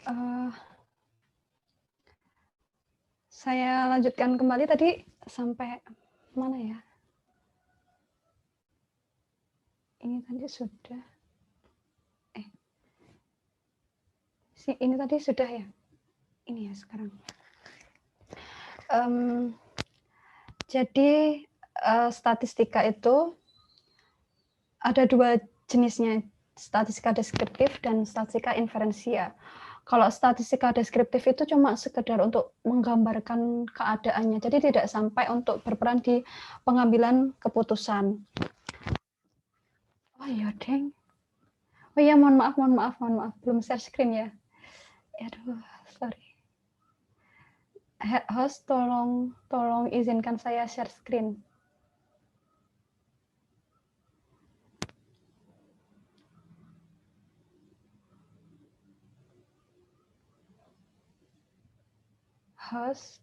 Uh, saya lanjutkan kembali tadi sampai mana ya? Ini tadi sudah. Ini tadi sudah ya. Ini ya sekarang. Jadi statistika itu ada dua jenisnya, statistika deskriptif dan statistika inferensia. Kalau statistika deskriptif itu cuma sekedar untuk menggambarkan keadaannya, jadi tidak sampai untuk berperan di pengambilan keputusan. Oh iya, deng. Oh iya, mohon maaf, belum share screen ya. Aduh, sorry. Host, tolong izinkan saya share screen. Host,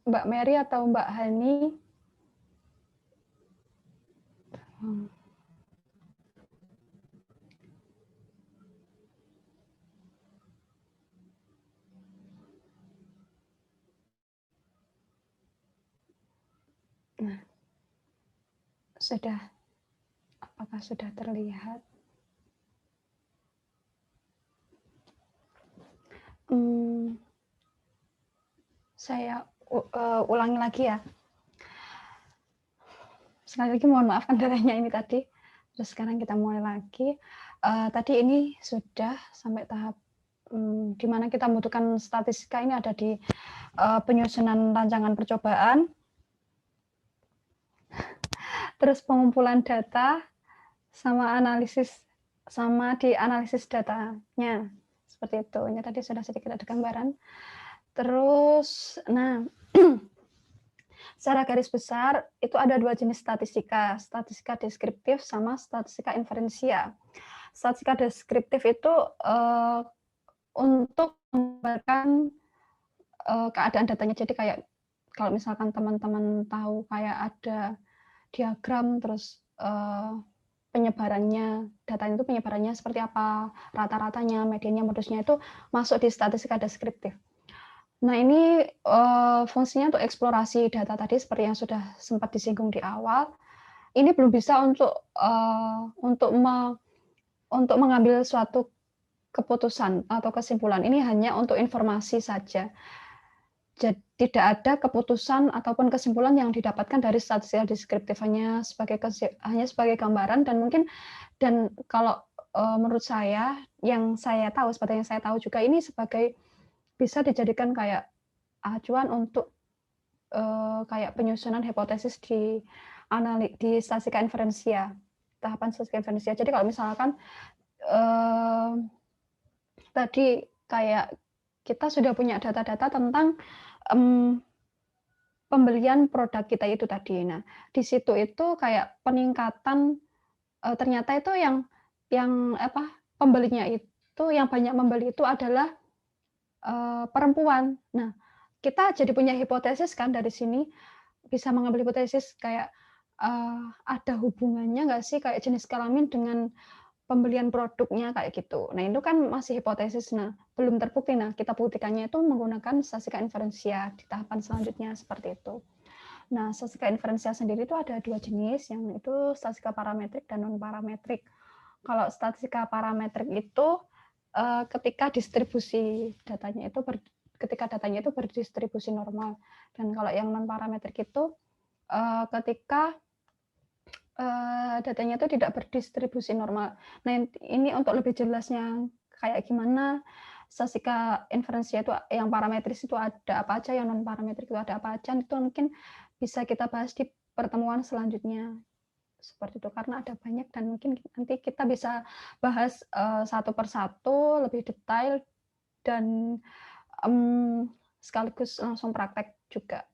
Mbak Mary atau Mbak Hani. Nah, apakah sudah terlihat? Saya ulangi lagi ya. Sekali lagi mohon maaf kendalanya ini tadi. Terus sekarang kita mulai lagi. Tadi ini sudah sampai tahap di mana kita membutuhkan statistika ini ada di penyusunan rancangan percobaan, terus pengumpulan data, sama di analisis datanya. Seperti itu. Ini tadi sudah sedikit ada gambaran. Terus, nah, secara garis besar itu ada dua jenis statistika, statistika deskriptif sama statistika inferensia. Statistika deskriptif itu untuk menggambarkan keadaan datanya. Jadi kayak kalau misalkan teman-teman tahu kayak ada diagram terus penyebarannya, datanya itu penyebarannya seperti apa, rata-ratanya, mediannya, modusnya itu masuk di statistika deskriptif. Nah, ini fungsinya untuk eksplorasi data tadi seperti yang sudah sempat disinggung di awal. Ini belum bisa untuk mengambil suatu keputusan atau kesimpulan. Ini hanya untuk informasi saja. Jadi tidak ada keputusan ataupun kesimpulan yang didapatkan dari statistika deskriptif, hanya sebagai gambaran dan kalau menurut saya yang saya tahu, seperti yang saya tahu juga ini sebagai bisa dijadikan kayak acuan untuk kayak penyusunan hipotesis di statistika inferensia, tahapan statistika inferensia. Jadi kalau misalkan tadi kayak kita sudah punya data-data tentang pembelian produk kita itu tadi. Nah, di situ itu kayak peningkatan ternyata itu yang pembelinya itu yang banyak membeli itu adalah perempuan. Nah, kita jadi punya hipotesis kan dari sini bisa mengambil hipotesis kayak ada hubungannya nggak sih kayak jenis kelamin dengan pembelian produknya kayak gitu. Nah, itu kan masih hipotesis. Nah, belum terbukti. Nah, kita buktikannya itu menggunakan statistika inferensia di tahapan selanjutnya seperti itu. Nah, statistika inferensia sendiri itu ada dua jenis, yang itu statistika parametrik dan non parametrik. Kalau statistika parametrik itu ketika distribusi datanya itu ketika datanya itu berdistribusi normal, dan kalau yang non parametrik itu ketika datanya itu tidak berdistribusi normal. Nah, ini untuk lebih jelasnya kayak gimana statistika inferensia itu yang parametris itu ada apa aja, yang non parametrik itu ada apa aja, itu mungkin bisa kita bahas di pertemuan selanjutnya seperti itu, karena ada banyak dan mungkin nanti kita bisa bahas satu persatu lebih detail dan sekaligus langsung praktek juga,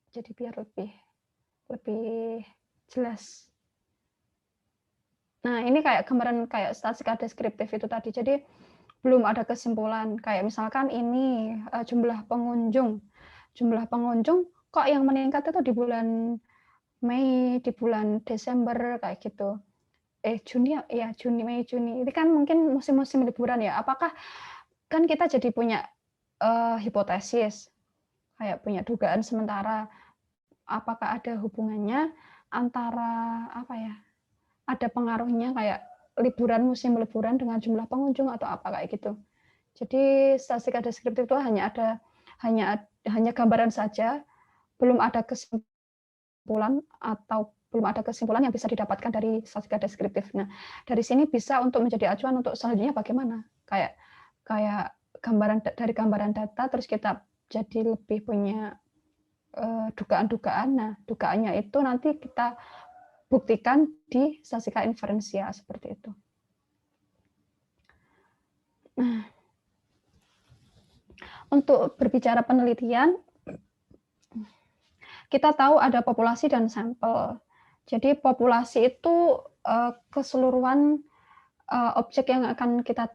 jadi biar lebih jelas. Nah, ini kayak gambaran kayak statistika deskriptif itu tadi. Jadi belum ada kesimpulan. Kayak misalkan ini jumlah pengunjung kok yang meningkat itu di bulan Mei, di bulan Desember kayak gitu. Juni, Mei, Juni. Ini kan mungkin musim-musim liburan ya. Apakah kan kita jadi punya, hipotesis, kayak punya dugaan sementara, apakah ada hubungannya antara, apa ya, ada pengaruhnya kayak musim liburan dengan jumlah pengunjung atau apa, kayak gitu. Jadi statistika deskriptif itu hanya gambaran saja, belum ada kesimpulan atau belum ada kesimpulan yang bisa didapatkan dari statistika deskriptif. Nah, dari sini bisa untuk menjadi acuan untuk selanjutnya bagaimana. Kayak kayak dari gambaran data terus kita jadi lebih punya dugaan-dugaan. Nah, dugaannya itu nanti kita buktikan di statistika inferensial seperti itu. Nah, untuk berbicara penelitian, kita tahu ada populasi dan sampel. Jadi populasi itu keseluruhan objek yang akan kita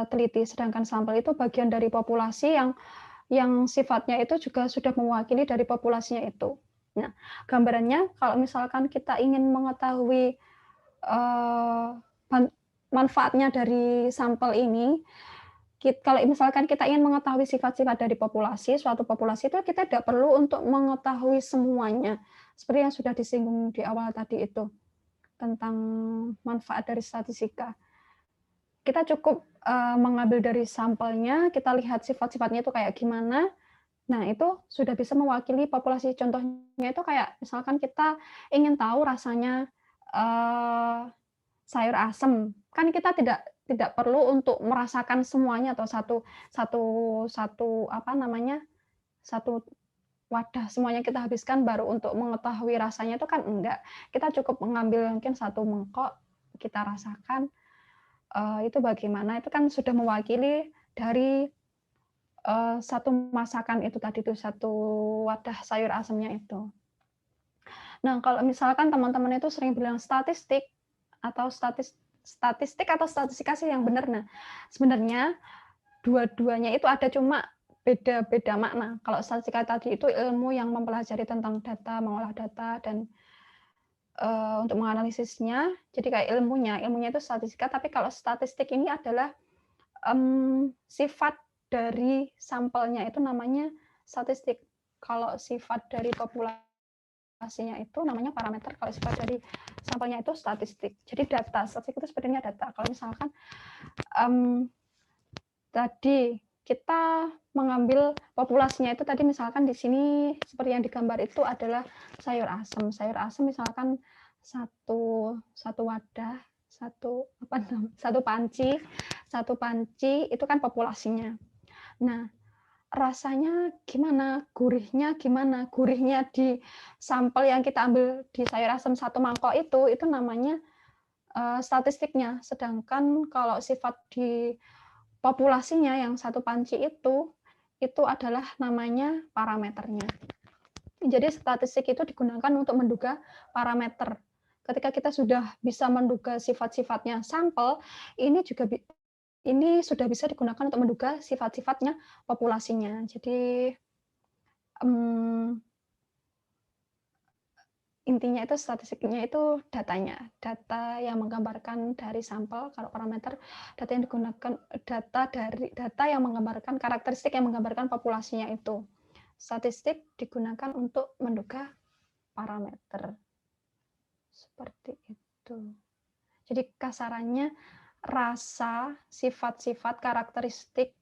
teliti, sedangkan sampel itu bagian dari populasi yang sifatnya itu juga sudah mewakili dari populasinya itu. Nah, gambarannya kalau misalkan kita ingin mengetahui manfaatnya dari sampel ini, kalau misalkan kita ingin mengetahui sifat-sifat dari suatu populasi itu kita tidak perlu untuk mengetahui semuanya. Seperti yang sudah disinggung di awal tadi itu, tentang manfaat dari statistika. Kita cukup mengambil dari sampelnya, kita lihat sifat-sifatnya itu kayak gimana. Nah, itu sudah bisa mewakili populasi. Contohnya itu kayak misalkan kita ingin tahu rasanya sayur asem, kan kita tidak perlu untuk merasakan semuanya atau satu wadah semuanya kita habiskan baru untuk mengetahui rasanya, itu kan enggak. Kita cukup mengambil mungkin satu mangkok, kita rasakan itu bagaimana, itu kan sudah mewakili dari satu masakan itu tadi, itu satu wadah sayur asemnya itu. Nah, kalau misalkan teman-teman itu sering bilang statistik atau statistika sih yang benar. Nah, sebenarnya dua-duanya itu ada, cuma beda-beda makna. Kalau statistika tadi itu ilmu yang mempelajari tentang data, mengolah data, dan untuk menganalisisnya. Jadi kayak ilmunya itu statistika, tapi kalau statistik ini adalah sifat dari sampelnya itu namanya statistik. Kalau sifat dari populasinya itu namanya parameter, kalau sifat dari sampelnya itu statistik. Jadi data, statistik itu sebenarnya data. Kalau misalkan tadi kita mengambil populasinya itu tadi misalkan di sini seperti yang digambar itu adalah sayur asem. Sayur asem misalkan satu wadah, satu panci itu kan populasinya. Nah, rasanya gimana? Gurihnya gimana? Gurihnya di sampel yang kita ambil di sayur asem satu mangkok itu namanya statistiknya. Sedangkan kalau sifat di populasinya yang satu panci itu adalah namanya parameternya. Jadi statistik itu digunakan untuk menduga parameter. Ketika kita sudah bisa menduga sifat-sifatnya sampel, ini sudah bisa digunakan untuk menduga sifat-sifatnya populasinya. Jadi intinya itu statistiknya itu data yang menggambarkan dari sampel. Kalau parameter, data yang digunakan data yang menggambarkan karakteristik yang menggambarkan populasinya itu. Statistik digunakan untuk menduga parameter. Seperti itu. Jadi kasarannya rasa, sifat-sifat, karakteristik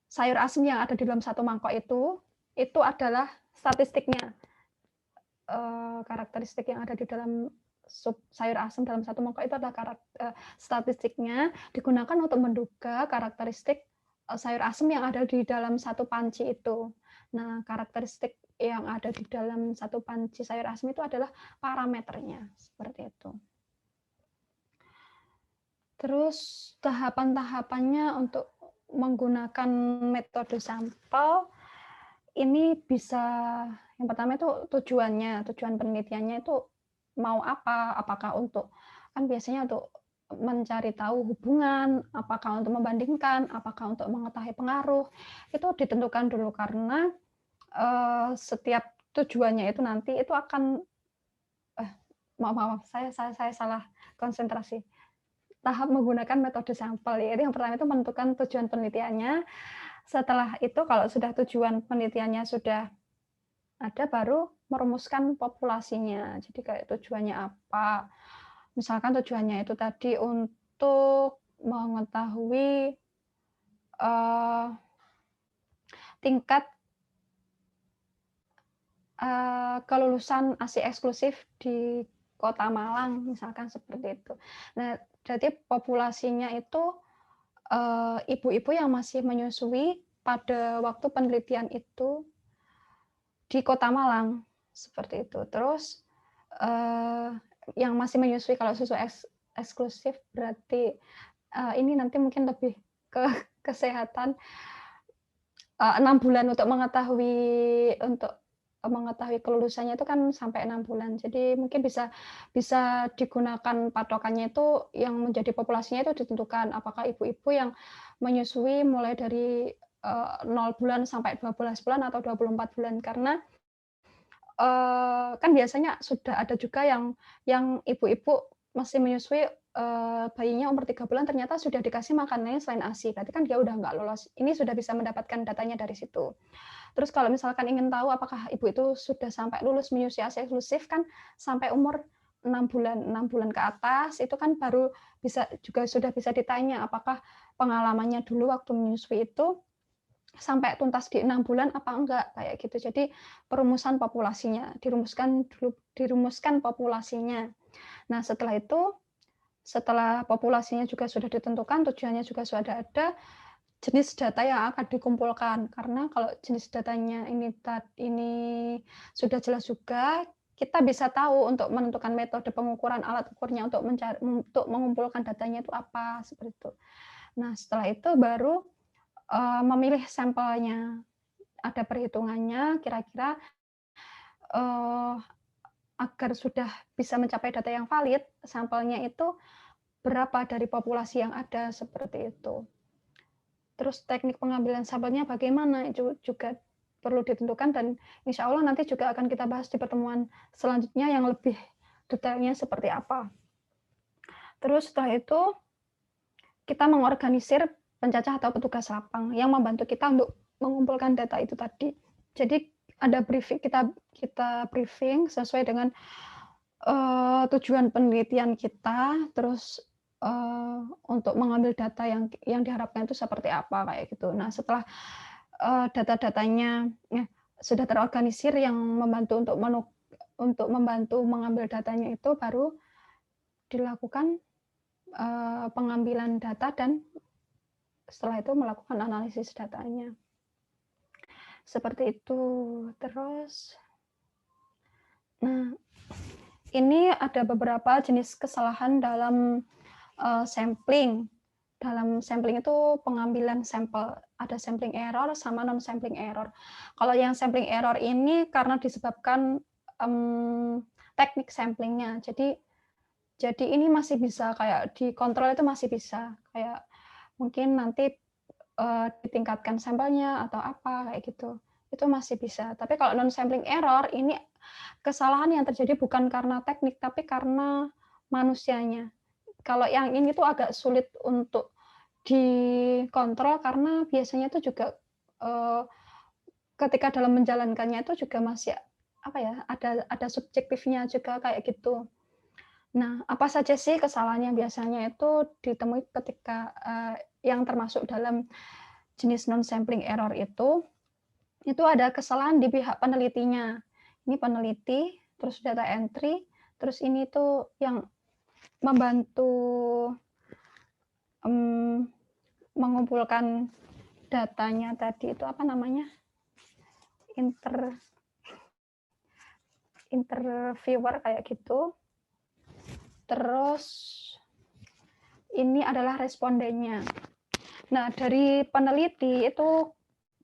sayur asem yang ada di dalam satu mangkok itu adalah statistiknya. Karakteristik yang ada di dalam sayur asem dalam satu mangkok itu adalah statistiknya, digunakan untuk menduga karakteristik sayur asem yang ada di dalam satu panci itu. Nah, karakteristik yang ada di dalam satu panci sayur asem itu adalah parameternya, seperti itu. Terus tahapan-tahapannya untuk menggunakan metode sampel ini bisa, yang pertama itu tujuan penelitiannya itu mau apa? Apakah untuk, kan biasanya untuk mencari tahu hubungan, apakah untuk membandingkan, apakah untuk mengetahui pengaruh, itu ditentukan dulu, karena setiap tujuannya itu nanti itu akan maaf, saya salah konsentrasi. Tahap menggunakan metode sampel, yaitu yang pertama itu menentukan tujuan penelitiannya, setelah itu kalau sudah tujuan penelitiannya sudah ada, baru merumuskan populasinya. Jadi kayak tujuannya apa, misalkan tujuannya itu tadi untuk mengetahui, eee, tingkat, kelulusan ASI eksklusif di Kota Malang, misalkan seperti itu. Nah, jadi populasinya itu, ibu-ibu yang masih menyusui pada waktu penelitian itu di Kota Malang, seperti itu. Terus, eee, yang masih menyusui, kalau susu eksklusif berarti, ini nanti mungkin lebih ke kesehatan, 6 bulan untuk mengetahui kelulusannya itu kan sampai 6 bulan. Jadi mungkin bisa bisa digunakan patokannya itu yang menjadi populasinya itu ditentukan apakah ibu-ibu yang menyusui mulai dari, 0 bulan sampai 12 bulan atau 24 bulan. Karena kan biasanya sudah ada juga yang ibu-ibu masih menyusui, bayinya umur 3 bulan ternyata sudah dikasih makanannya selain ASI, berarti kan dia udah nggak lolos. Ini sudah bisa mendapatkan datanya dari situ. Terus kalau misalkan ingin tahu apakah ibu itu sudah sampai lulus menyusui ASI eksklusif kan sampai umur 6 bulan ke atas, itu kan baru sudah bisa ditanya apakah pengalamannya dulu waktu menyusui itu sampai tuntas di 6 bulan apa enggak, kayak gitu. Jadi perumusan populasinya, dirumuskan populasinya. Nah, setelah populasinya juga sudah ditentukan, tujuannya juga sudah ada, jenis data yang akan dikumpulkan. Karena kalau jenis datanya ini sudah jelas juga, kita bisa tahu untuk menentukan metode pengukuran, alat ukurnya untuk mengumpulkan datanya itu apa, seperti itu. Nah, setelah itu baru memilih sampelnya, ada perhitungannya kira-kira, eee, agar sudah bisa mencapai data yang valid, sampelnya itu berapa dari populasi yang ada, seperti itu. Terus teknik pengambilan sampelnya bagaimana, itu juga perlu ditentukan dan insya Allah nanti juga akan kita bahas di pertemuan selanjutnya yang lebih detailnya seperti apa. Terus setelah itu, kita mengorganisir pencacah atau petugas lapang yang membantu kita untuk mengumpulkan data itu tadi. Jadi ada kita briefing sesuai dengan, tujuan penelitian kita, terus, untuk mengambil data yang diharapkan itu seperti apa, kayak gitu. Nah, setelah, data-datanya sudah terorganisir yang untuk membantu mengambil datanya itu baru dilakukan, pengambilan data dan setelah itu melakukan analisis datanya. Seperti itu. Terus, nah, ini ada beberapa jenis kesalahan dalam, sampling. Dalam sampling itu pengambilan sampel, ada sampling error sama non sampling error. Kalau yang sampling error ini karena disebabkan, teknik samplingnya. Jadi ini masih bisa kayak dikontrol, itu masih bisa, kayak mungkin nanti, ditingkatkan sampelnya atau apa, kayak gitu. Itu masih bisa. Tapi kalau non sampling error ini kesalahan yang terjadi bukan karena teknik, tapi karena manusianya. Kalau yang ini tuh agak sulit untuk dikontrol karena biasanya itu juga, eee, ketika dalam menjalankannya itu juga masih, apa ya, ada subjektifnya juga kayak gitu. Nah, apa saja sih kesalahan yang biasanya itu ditemui ketika, yang termasuk dalam jenis non sampling error itu ada kesalahan di pihak penelitinya. Ini peneliti, terus data entry, terus ini tuh yang membantu, mengumpulkan datanya tadi itu apa namanya, interviewer kayak gitu. Terus ini adalah respondennya. Nah, dari peneliti itu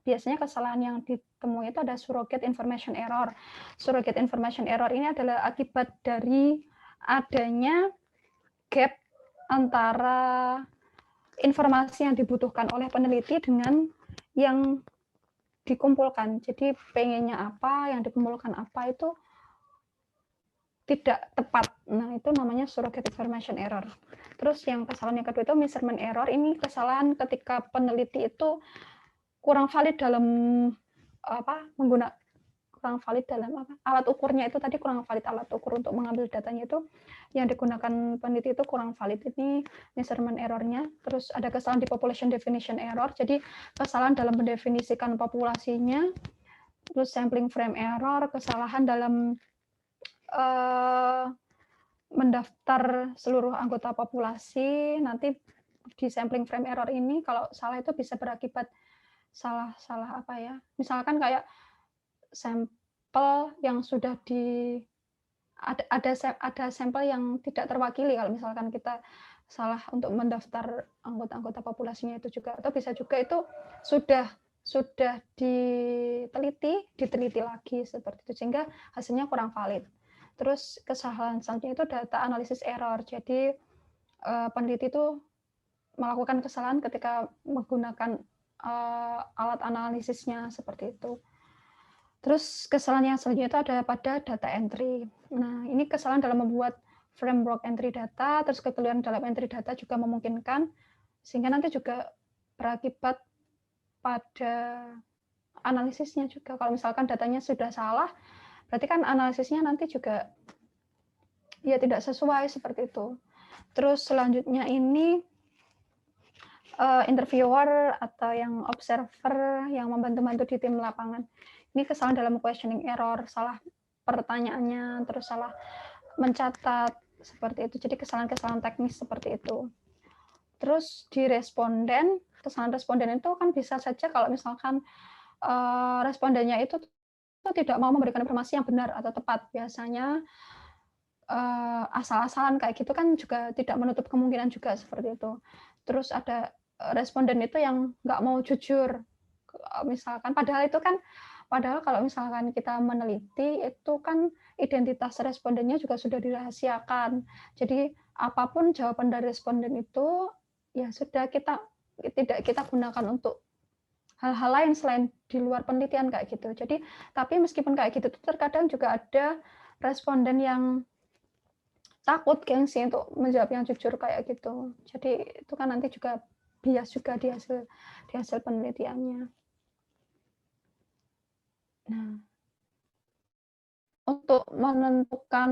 biasanya kesalahan yang ditemui itu ada surrogate information error. Surrogate information error ini adalah akibat dari adanya gap antara informasi yang dibutuhkan oleh peneliti dengan yang dikumpulkan. Jadi pengennya apa, yang dikumpulkan apa, itu tidak tepat. Nah, itu namanya surrogate information error. Terus yang kesalahan yang kedua itu measurement error. Ini kesalahan ketika peneliti itu kurang valid dalam kurang valid dalam alat ukurnya itu tadi kurang valid alat ukur untuk mengambil datanya itu yang digunakan peneliti itu kurang valid. Ini measurement errornya. Terus ada kesalahan di population definition error. Jadi kesalahan dalam mendefinisikan populasinya. Terus sampling frame error, kesalahan dalam mendaftar seluruh anggota populasi. Nanti di sampling frame error ini kalau salah itu bisa berakibat salah misalkan kayak sampel yang sudah ada sampel yang tidak terwakili kalau misalkan kita salah untuk mendaftar anggota-anggota populasinya itu juga, atau bisa juga itu sudah diteliti lagi seperti itu sehingga hasilnya kurang valid. Terus kesalahan selanjutnya itu data analisis error. Jadi peneliti itu melakukan kesalahan ketika menggunakan alat analisisnya seperti itu. Terus kesalahan yang selanjutnya itu ada pada data entry. Nah, ini kesalahan dalam membuat framework entry data, terus kekeliruan dalam entry data juga memungkinkan, sehingga nanti juga berakibat pada analisisnya juga. Kalau misalkan datanya sudah salah, berarti kan analisisnya nanti juga ya tidak sesuai seperti itu. Terus selanjutnya ini interviewer atau yang observer yang membantu-bantu di tim lapangan. Ini kesalahan dalam questioning error, salah pertanyaannya, terus salah mencatat seperti itu. Jadi kesalahan-kesalahan teknis seperti itu. Terus di responden, kesalahan responden itu kan bisa saja kalau misalkan respondennya itu tidak mau memberikan informasi yang benar atau tepat. Biasanya asal-asalan kayak gitu kan juga tidak menutup kemungkinan juga seperti itu. Terus ada responden itu yang nggak mau jujur, misalkan padahal kalau misalkan kita meneliti itu kan identitas respondennya juga sudah dirahasiakan. Jadi apapun jawaban dari responden itu ya sudah tidak kita gunakan untuk hal-hal lain selain di luar penelitian kayak gitu. Jadi tapi meskipun kayak gitu terkadang juga ada responden yang takut gengsi untuk menjawab yang jujur kayak gitu. Jadi itu kan nanti juga bias juga di hasil penelitiannya. Nah, untuk menentukan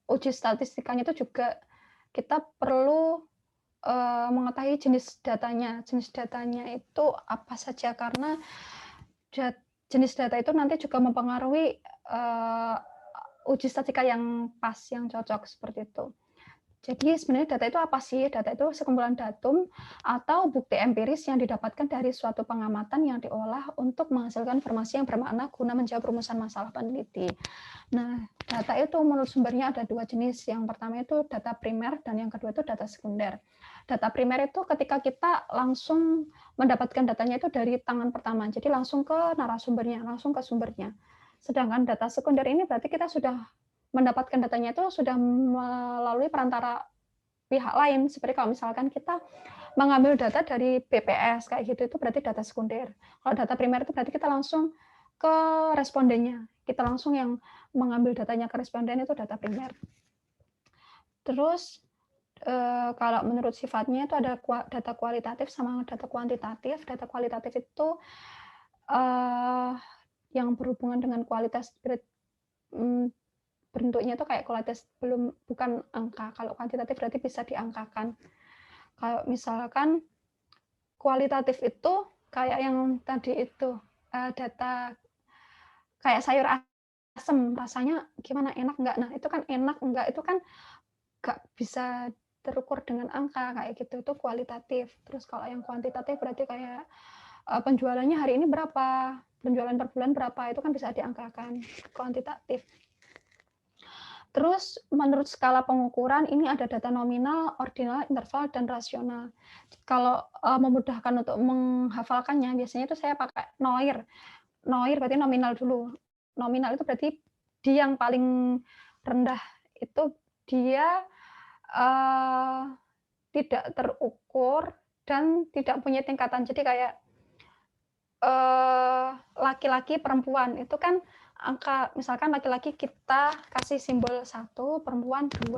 uji statistikanya itu juga kita perlu mengetahui jenis datanya. Jenis datanya itu apa saja, karena jenis data itu nanti juga mempengaruhi uji statistika yang pas, yang cocok seperti itu. Jadi sebenarnya data itu apa sih? Data itu sekumpulan datum atau bukti empiris yang didapatkan dari suatu pengamatan yang diolah untuk menghasilkan informasi yang bermakna guna menjawab rumusan masalah peneliti. Nah, data itu menurut sumbernya ada dua jenis. Yang pertama itu data primer dan yang kedua itu data sekunder. Data primer itu ketika kita langsung mendapatkan datanya itu dari tangan pertama, jadi langsung ke narasumbernya, langsung ke sumbernya. Sedangkan data sekunder ini berarti kita sudah mendapatkan datanya itu sudah melalui perantara pihak lain. Seperti kalau misalkan kita mengambil data dari BPS kayak gitu, itu berarti data sekunder. Kalau data primer itu berarti kita langsung ke respondennya. Kita langsung yang mengambil datanya ke responden itu data primer. Terus kalau menurut sifatnya itu ada data kualitatif sama data kuantitatif. Data kualitatif itu yang berhubungan dengan kualitas bentuknya itu kayak kualitas bukan angka. Kalau kuantitatif berarti bisa diangkakan. Kalau misalkan kualitatif itu kayak yang tadi itu data kayak sayur asem, rasanya gimana, enak enggak? Nah, itu kan enak enggak, itu kan enggak bisa terukur dengan angka kayak gitu, itu kualitatif. Terus kalau yang kuantitatif berarti kayak penjualannya hari ini berapa, penjualan per bulan berapa, itu kan bisa diangkakan, kuantitatif. Terus menurut skala pengukuran ini ada data nominal, ordinal, interval, dan rasional. Kalau memudahkan untuk menghafalkannya, biasanya itu saya pakai NOIR. NOIR berarti nominal dulu. Nominal itu berarti di yang paling rendah itu dia tidak terukur dan tidak punya tingkatan. Jadi kayak laki-laki, perempuan itu kan angka misalkan laki-laki kita kasih simbol 1, perempuan 2.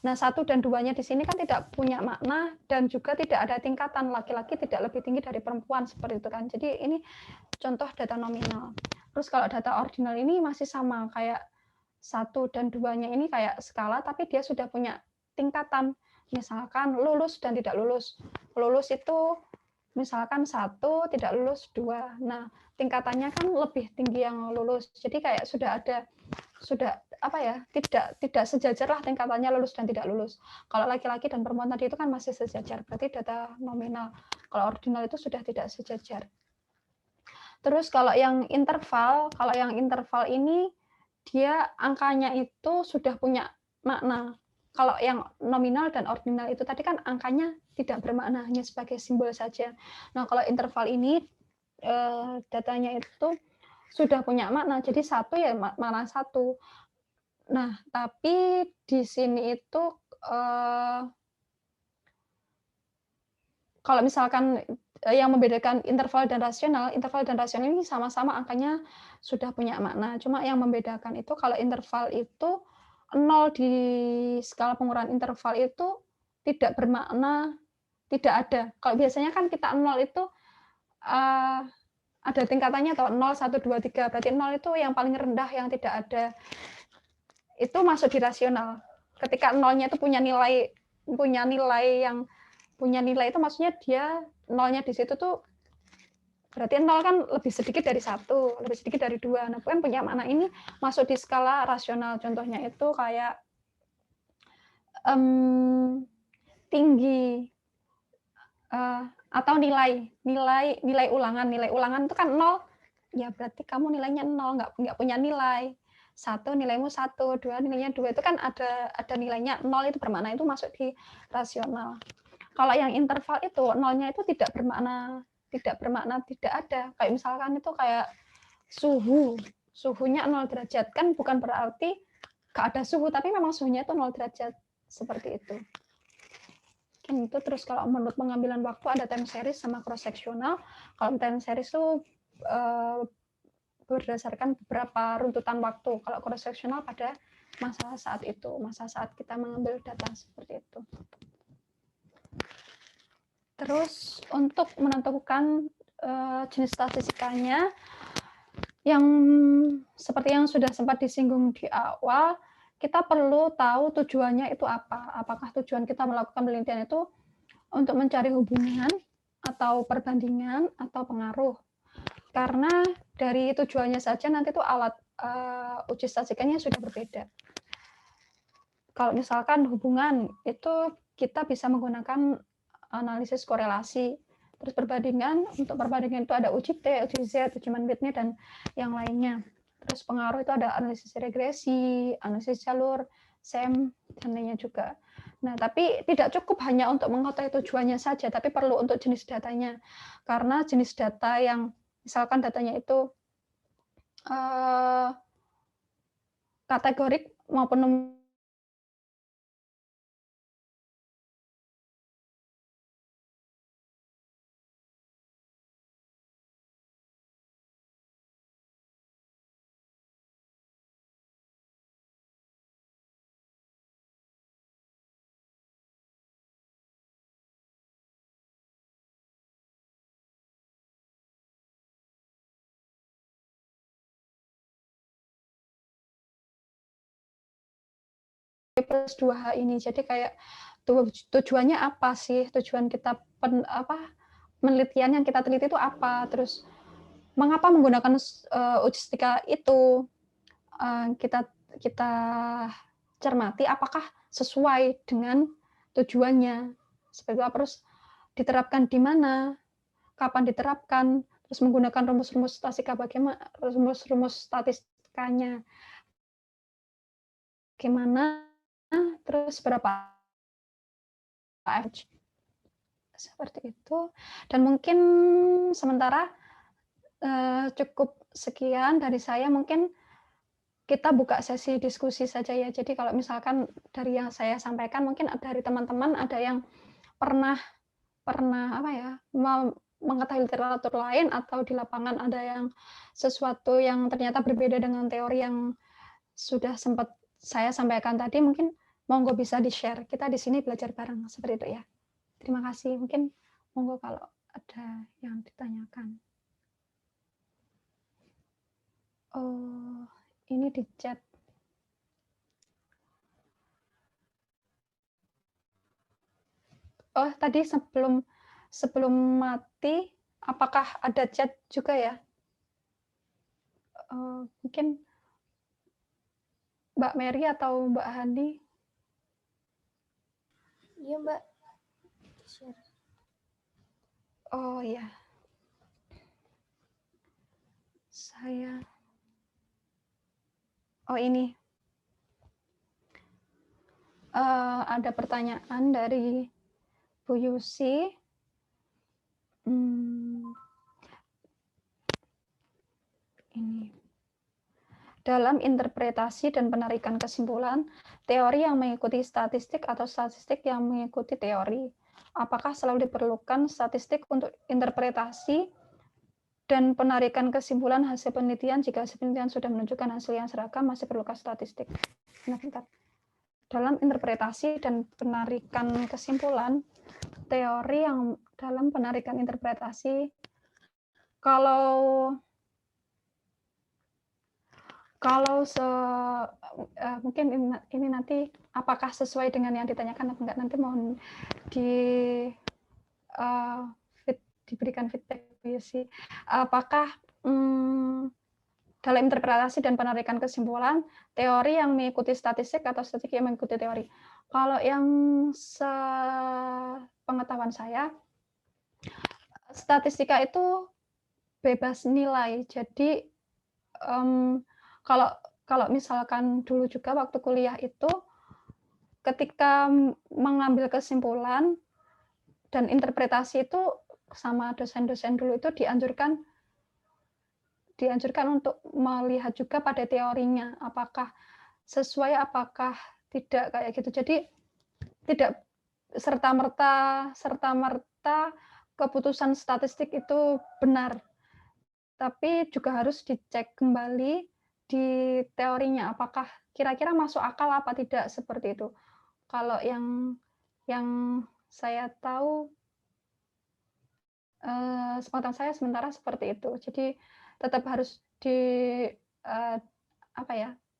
Nah, 1 dan 2-nya di sini kan tidak punya makna dan juga tidak ada tingkatan, laki-laki tidak lebih tinggi dari perempuan, seperti itu kan. Jadi ini contoh data nominal. Terus kalau data ordinal ini masih sama, kayak 1 dan 2-nya ini kayak skala, tapi dia sudah punya tingkatan. Misalkan lulus dan tidak lulus. Lulus itu misalkan 1, tidak lulus 2. Nah, tingkatannya kan lebih tinggi yang lulus. Jadi kayak sudah apa ya, tidak sejajar lah tingkatannya lulus dan tidak lulus. Kalau laki-laki dan perempuan tadi itu kan masih sejajar, berarti data nominal. Kalau ordinal itu sudah tidak sejajar. Terus kalau yang interval ini dia angkanya itu sudah punya makna. Kalau yang nominal dan ordinal itu tadi kan angkanya tidak bermakna, hanya sebagai simbol saja. Nah, kalau interval ini datanya itu sudah punya makna, jadi 1 ya makna 1. Nah, tapi di sini itu kalau misalkan yang membedakan interval dan rasional ini sama-sama angkanya sudah punya makna. Cuma yang membedakan itu kalau interval itu 0 di skala pengukuran interval itu tidak bermakna tidak ada. Kalau biasanya kan kita 0 itu ada tingkatannya atau 0, 1, 2, 3. Berarti 0 itu yang paling rendah yang tidak ada. Itu masuk di rasional. Ketika 0-nya itu punya nilai itu maksudnya dia 0-nya di situ tuh berarti 0 kan lebih sedikit dari 1, lebih sedikit dari 2. Nah, kan punya makna ini masuk di skala rasional. Contohnya itu kayak tinggi atau nilai ulangan. Nilai ulangan itu kan 0, ya berarti kamu nilainya 0, nggak punya nilai. 1 nilaimu 1, 2 nilainya 2, itu kan ada nilainya 0, itu bermakna itu masuk di rasional. Kalau yang interval itu 0-nya itu tidak bermakna tidak ada. Kayak misalkan itu kayak suhunya 0 derajat, kan bukan berarti nggak ada suhu, tapi memang suhunya itu 0 derajat, seperti itu. Itu terus kalau menurut pengambilan waktu ada time series sama cross sectional. Kalau time series itu berdasarkan beberapa runtutan waktu. Kalau cross sectional pada masa saat kita mengambil data, seperti itu. Terus untuk menentukan jenis statistikanya, yang seperti yang sudah sempat disinggung di awal, kita perlu tahu tujuannya itu apa. Apakah tujuan kita melakukan penelitian itu untuk mencari hubungan atau perbandingan atau pengaruh. Karena dari tujuannya saja nanti tuh alat uji statistikanya sudah berbeda. Kalau misalkan hubungan itu kita bisa menggunakan analisis korelasi. Terus perbandingan, untuk perbandingan itu ada uji T, uji Z, uji Mann-Whitney, dan yang lainnya. Terus pengaruh itu ada analisis regresi, analisis jalur, SEM, dan lainnya juga. Nah, tapi tidak cukup hanya untuk mengetahui tujuannya saja, tapi perlu untuk jenis datanya. Karena jenis data yang, misalkan datanya itu kategorik maupun plus 2H ini. Jadi kayak tujuannya apa sih? Tujuan kita penelitian yang kita teliti itu apa? Terus mengapa menggunakan uji statistika itu? Kita cermati apakah sesuai dengan tujuannya. Seperti apa? Terus diterapkan di mana? Kapan diterapkan? Terus menggunakan rumus-rumus statistika bagaimana? Rumus-rumus statistikanya gimana? Terus berapa seperti itu. Dan mungkin sementara cukup sekian dari saya. Mungkin kita buka sesi diskusi saja ya. Jadi kalau misalkan dari yang saya sampaikan, mungkin dari teman-teman ada yang pernah apa ya, mengetahui literatur lain atau di lapangan ada yang sesuatu yang ternyata berbeda dengan teori yang sudah sempat saya sampaikan tadi, mungkin monggo bisa di-share. Kita di sini belajar bareng seperti itu ya. Terima kasih. Mungkin monggo kalau ada yang ditanyakan. Oh, ini di chat. Oh, tadi sebelum mati, apakah ada chat juga ya? Mungkin Mbak Mary atau Mbak Hani? Iya, Mbak. Share. Oh ya. Saya. Oh ini. Ada pertanyaan dari Bu Yusi. Ini. Dalam interpretasi dan penarikan kesimpulan, teori yang mengikuti statistik atau statistik yang mengikuti teori. Apakah selalu diperlukan statistik untuk interpretasi dan penarikan kesimpulan hasil penelitian? Jika hasil penelitian sudah menunjukkan hasil yang seragam, masih perlukah statistik? Dalam interpretasi dan penarikan kesimpulan, teori yang dalam penarikan interpretasi, mungkin ini nanti apakah sesuai dengan yang ditanyakan atau enggak, nanti mohon diberikan feedback sih. Apakah dalam interpretasi dan penarikan kesimpulan, teori yang mengikuti statistik atau statistik yang mengikuti teori? Kalau yang sepengetahuan saya, statistika itu bebas nilai. Jadi kalau misalkan dulu juga waktu kuliah itu, ketika mengambil kesimpulan dan interpretasi itu sama dosen-dosen dulu itu dianjurkan untuk melihat juga pada teorinya, apakah sesuai, apakah tidak, kayak gitu. Jadi tidak serta-merta keputusan statistik itu benar, tapi juga harus dicek kembali di teorinya, apakah kira-kira masuk akal apa tidak, seperti itu. Kalau yang saya tahu, sepengetahuan saya sementara seperti itu. Jadi tetap harus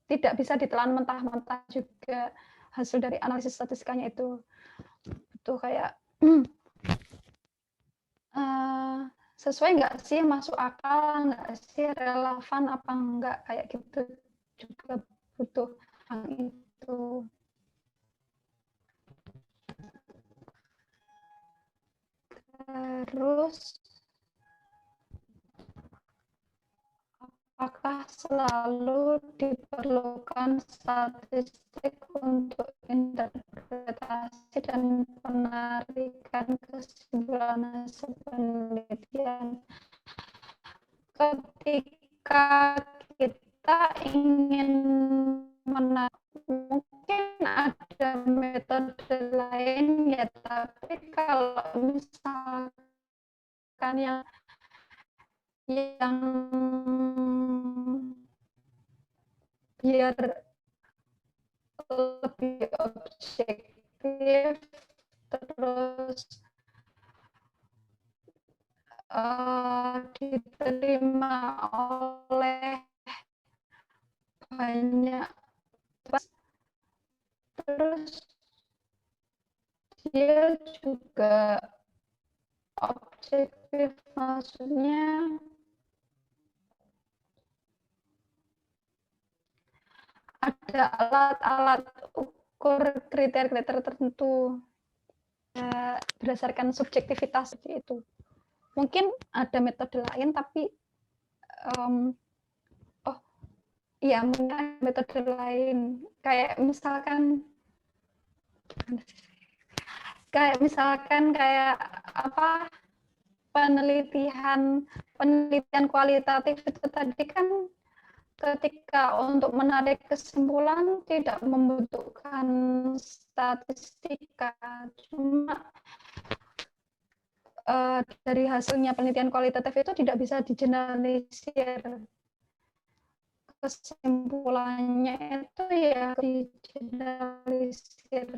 tidak bisa ditelan mentah-mentah juga hasil dari analisis statistikanya itu. Itu kayak sesuai nggak sih, masuk akal nggak sih, relevan apa enggak, kayak gitu juga butuh yang itu. Terus apakah selalu diperlukan statistik untuk interpretasi dan penarikan kesimpulan hasil penelitian? Ketika kita ingin mungkin ada metode lain ya, tapi kalau misalkan yang biar lebih objektif, terus diterima oleh banyak, terus dia juga objektif, maksudnya ada alat-alat ukur kriteria-kriteria tertentu berdasarkan subjektivitas seperti itu. Mungkin ada metode lain, tapi iya, mungkin ada metode lain, kayak misalkan apa, penelitian kualitatif itu tadi kan, ketika untuk menarik kesimpulan tidak membutuhkan statistika, cuma dari hasilnya penelitian kualitatif itu tidak bisa digeneralisir. Kesimpulannya itu ya digeneralisir.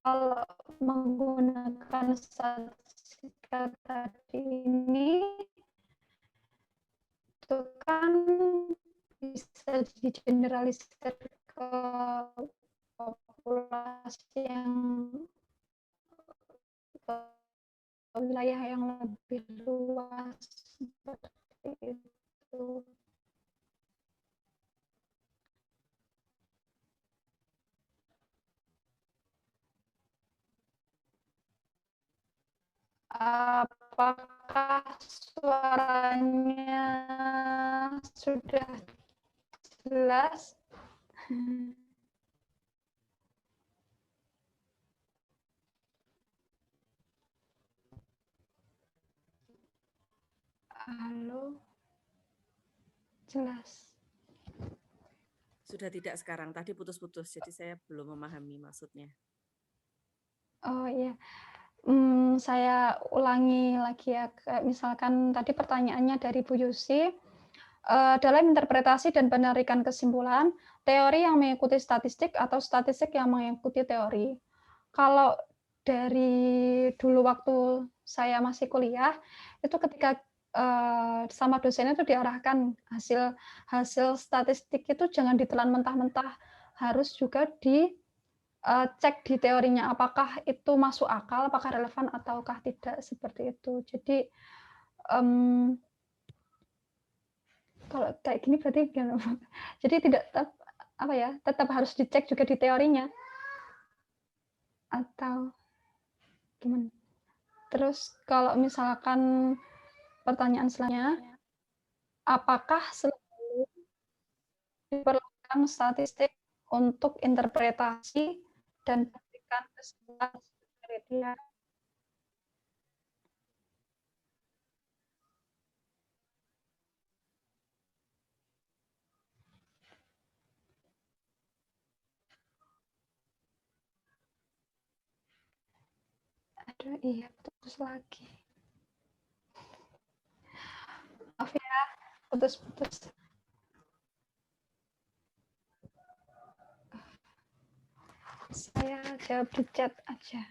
Kalau menggunakan statistika tadi ini, itu kan bisa digeneralisir ke populasi yang ke wilayah yang lebih luas seperti itu. Apakah suaranya sudah jelas? Halo, jelas. Sudah tidak sekarang, tadi putus-putus, jadi saya belum memahami maksudnya. Oh iya, saya ulangi lagi ya, misalkan tadi pertanyaannya dari Bu Yusi, dalam interpretasi dan penarikan kesimpulan, teori yang mengikuti statistik atau statistik yang mengikuti teori. Kalau dari dulu waktu saya masih kuliah, itu ketika sama dosennya itu diarahkan hasil statistik itu jangan ditelan mentah-mentah, harus juga cek di teorinya apakah itu masuk akal, apakah relevan ataukah tidak, seperti itu. Jadi kalau kayak gini berarti gimana? Jadi tidak tetap harus dicek juga di teorinya atau gimana? Terus kalau misalkan pertanyaan selanjutnya, apakah selalu diperlukan statistik untuk interpretasi dan pendidikan kesimpulan kriteria? Aduh, iya putus lagi. Maaf ya, putus-putus. Saya jawab di chat aja.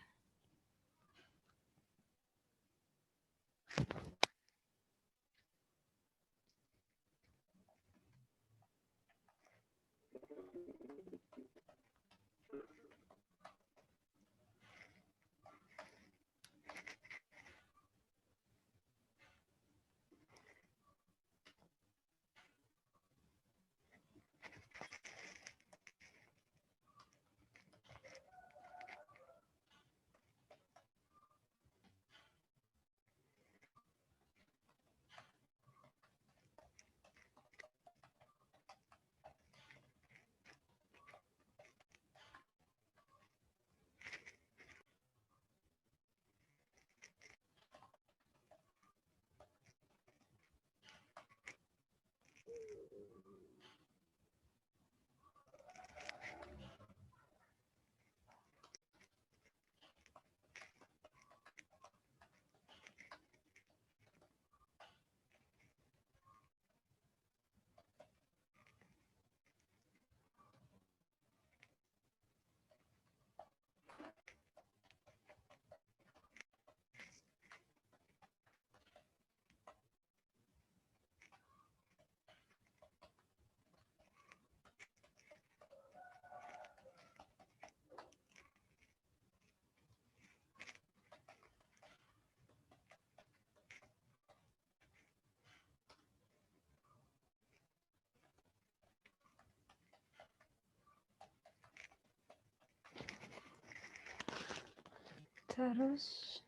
Terus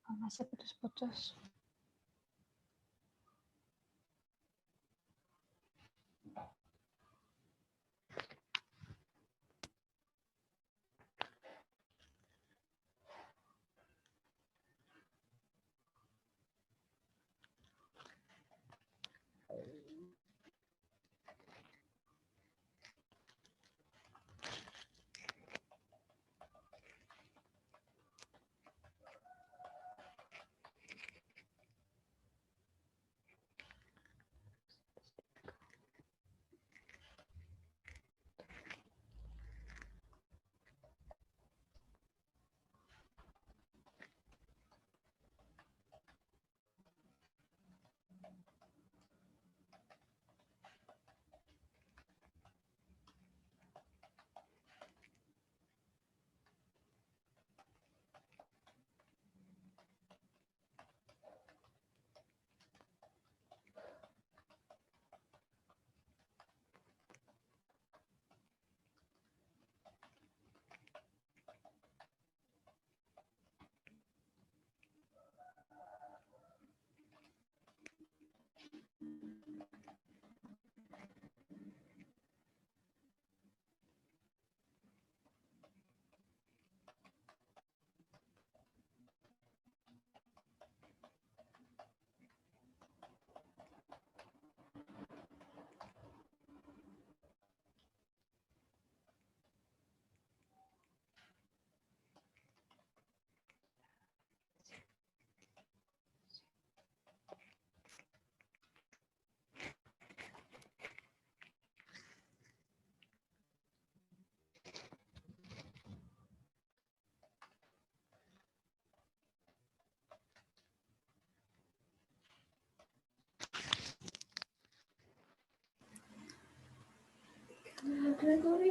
masih putus-putus.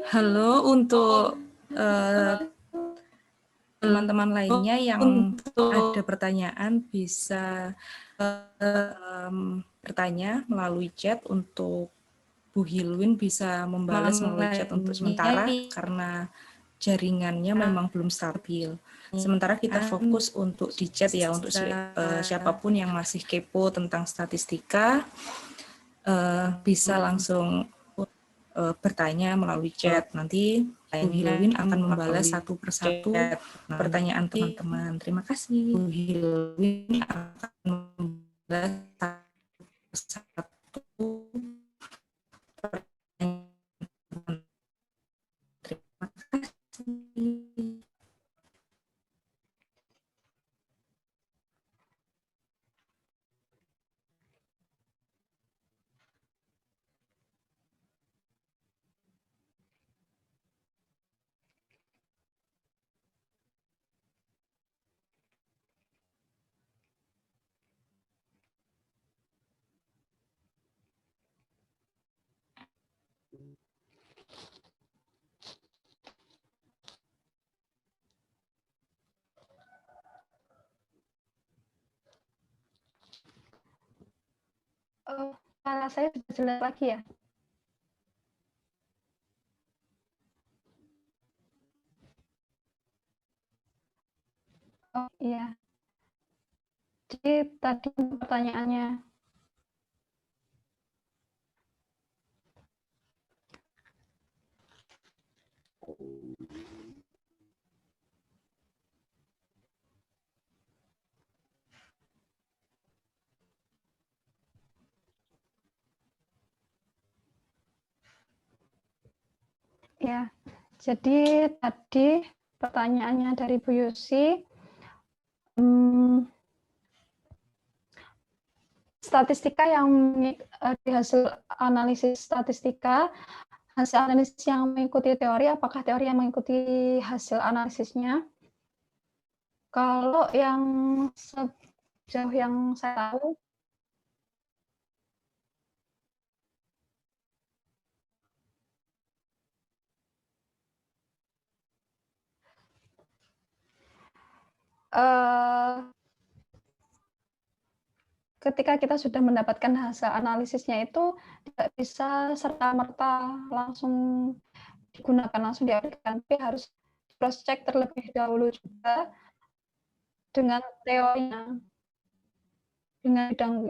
Halo untuk teman-teman lainnya yang ada pertanyaan bisa bertanya melalui chat. Untuk Bu Hilwin bisa membalas melalui chat untuk sementara karena jaringannya memang belum stabil. Sementara kita fokus untuk di chat ya, untuk siapapun yang masih kepo tentang statistika bisa langsung bertanya melalui chat. Nanti Bu Hilwin akan membalas satu persatu pertanyaan teman-teman. Terima kasih. Bu Hilwin akan membalas satu persatu pertanyaan teman-teman. Terima kasih. Suara saya sudah jelas lagi ya? Oh iya. Jadi tadi pertanyaannya. Ya, jadi tadi pertanyaannya dari Bu Yusi, statistika yang di hasil analisis statistika, hasil analisis yang mengikuti teori, apakah teori yang mengikuti hasil analisisnya? Kalau yang sejauh yang saya tahu, ketika kita sudah mendapatkan hasil analisisnya itu tidak bisa serta-merta langsung digunakan, langsung diaplikasikan, tapi harus cross check terlebih dahulu juga dengan teorinya, dengan bidang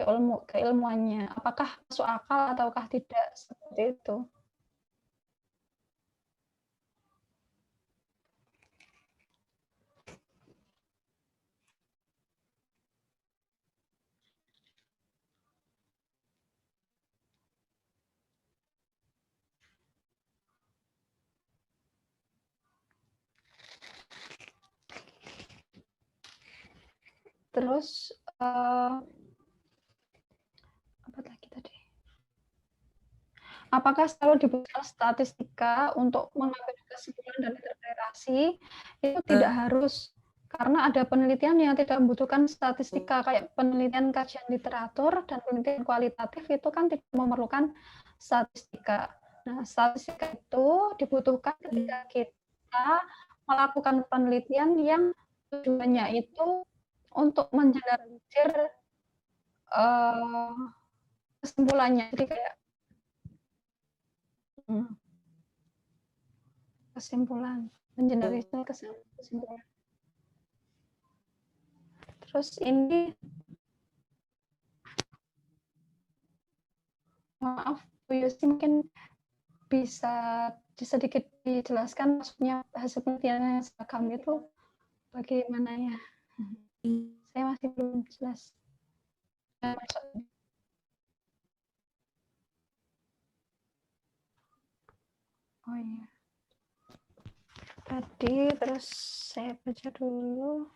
keilmuannya, apakah masuk akal ataukah tidak, seperti itu. Terus apa lagi tadi? Apakah selalu dibutuhkan statistika untuk mengambil kesimpulan dan interpretasi? Itu tidak harus, karena ada penelitian yang tidak membutuhkan statistika, kayak penelitian kajian literatur dan penelitian kualitatif itu kan tidak memerlukan statistika. Nah, statistika itu dibutuhkan ketika kita melakukan penelitian yang tujuannya itu untuk mengeneralisir kesimpulannya. Jadi kayak kesimpulan, mengeneralisir kesimpulan. Terus ini, maaf Bu Yusi, mungkin bisa sedikit dijelaskan maksudnya hasil penelitian yang seragam itu bagaimana ya? Saya masih belum jelas. Oh iya. Tadi terus saya baca dulu.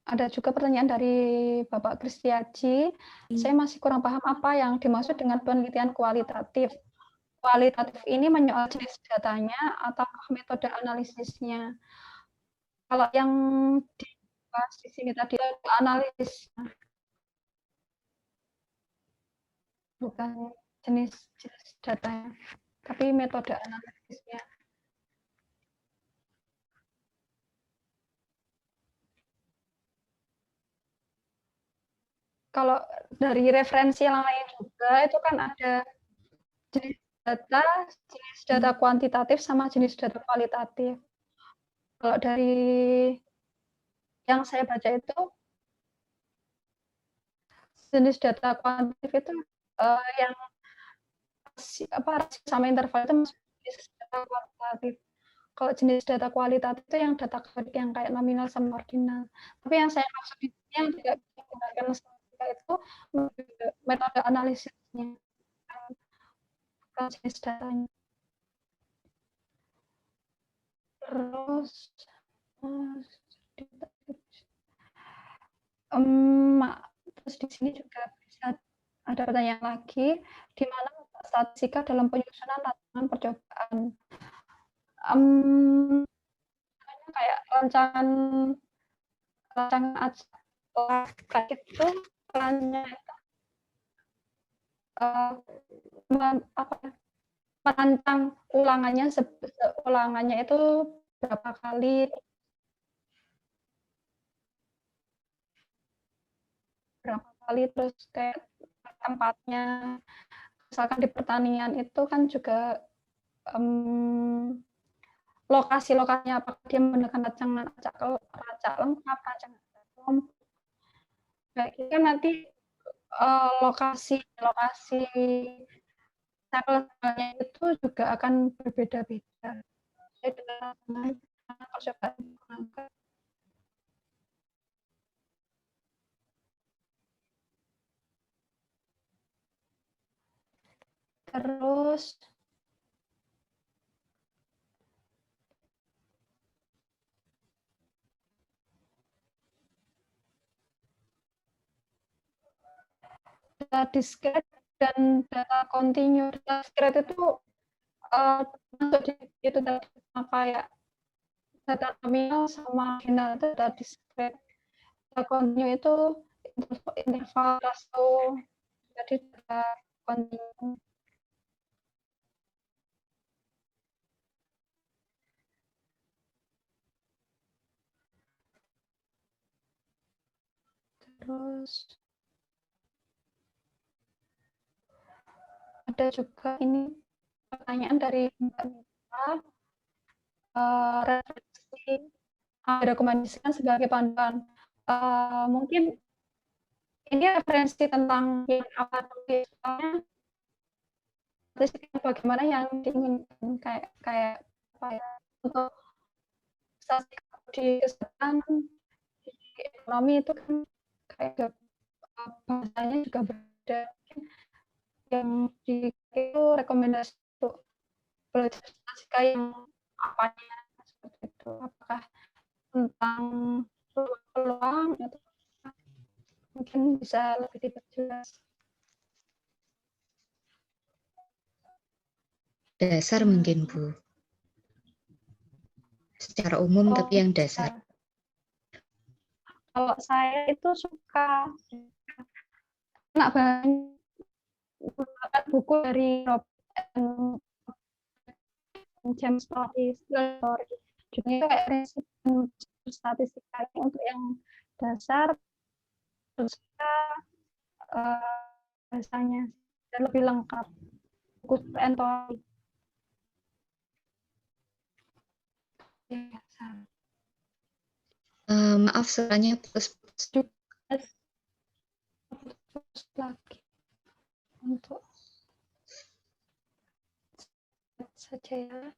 Ada juga pertanyaan dari Bapak Kristiaji. Saya masih kurang paham apa yang dimaksud dengan penelitian kualitatif. Kualitatif ini menyoal jenis datanya atau metode analisisnya. Kalau yang di bahas di sini tadi analisis, bukan jenis datanya, tapi metode analisisnya. Kalau dari referensi yang lain juga itu kan ada jenis data kuantitatif sama jenis data kualitatif. Kalau dari yang saya baca itu jenis data kuantitatif itu yang rasio sama interval itu masuk jenis data kualitatif. Kalau jenis data kualitatif itu yang data yang kayak nominal sama ordinal. Tapi yang saya maksud di sini yang tidak bisa menggunakan statistika itu metode analisisnya, bukan jenis datanya. Terus terus di sini juga bisa ada pertanyaan lagi, di mana statistika dalam penyusunan rancangan percobaan. Kayak rancangan kayak itu perannya merancang ulangannya itu berapa kali, terus kayak tempatnya, misalkan di pertanian itu kan juga lokasi-lokasinya, apakah dia menggunakan rancangan acak lengkap, rancangan kelompok, kayak gitu kan nanti lokasi sampelnya itu juga akan berbeda-beda. Terus data discrete dan data kontinu. Data discrete itu masuk di itu tadi kayak data nominal sama final itu data discrete. Data kontinu itu interval rasio, jadi data kontinu. Terus ada juga ini pertanyaan dari Mbak Mita, referensi direkomendasikan sebagai panduan. Mungkin ini referensi tentang yang akademiknya, bagaimana yang diinginkan, kayak apa ya, untuk di kesehatan, di ekonomi itu kan kayak bahasanya juga beda. Yang di itu rekomendasi untuk belajar statistika yang apanya seperti itu, apakah tentang peluang atau mungkin bisa lebih diperjelas. Dasar mungkin Bu, secara umum tapi yang dasar. Kalau saya itu suka anak banyak menggunakan buku dari Robert James Story, judulnya kayak prinsip statistika untuk yang dasar, terus bahasanya dan lebih lengkap, buku Story. Maaf suaranya putus-putus lagi untuk saja ya.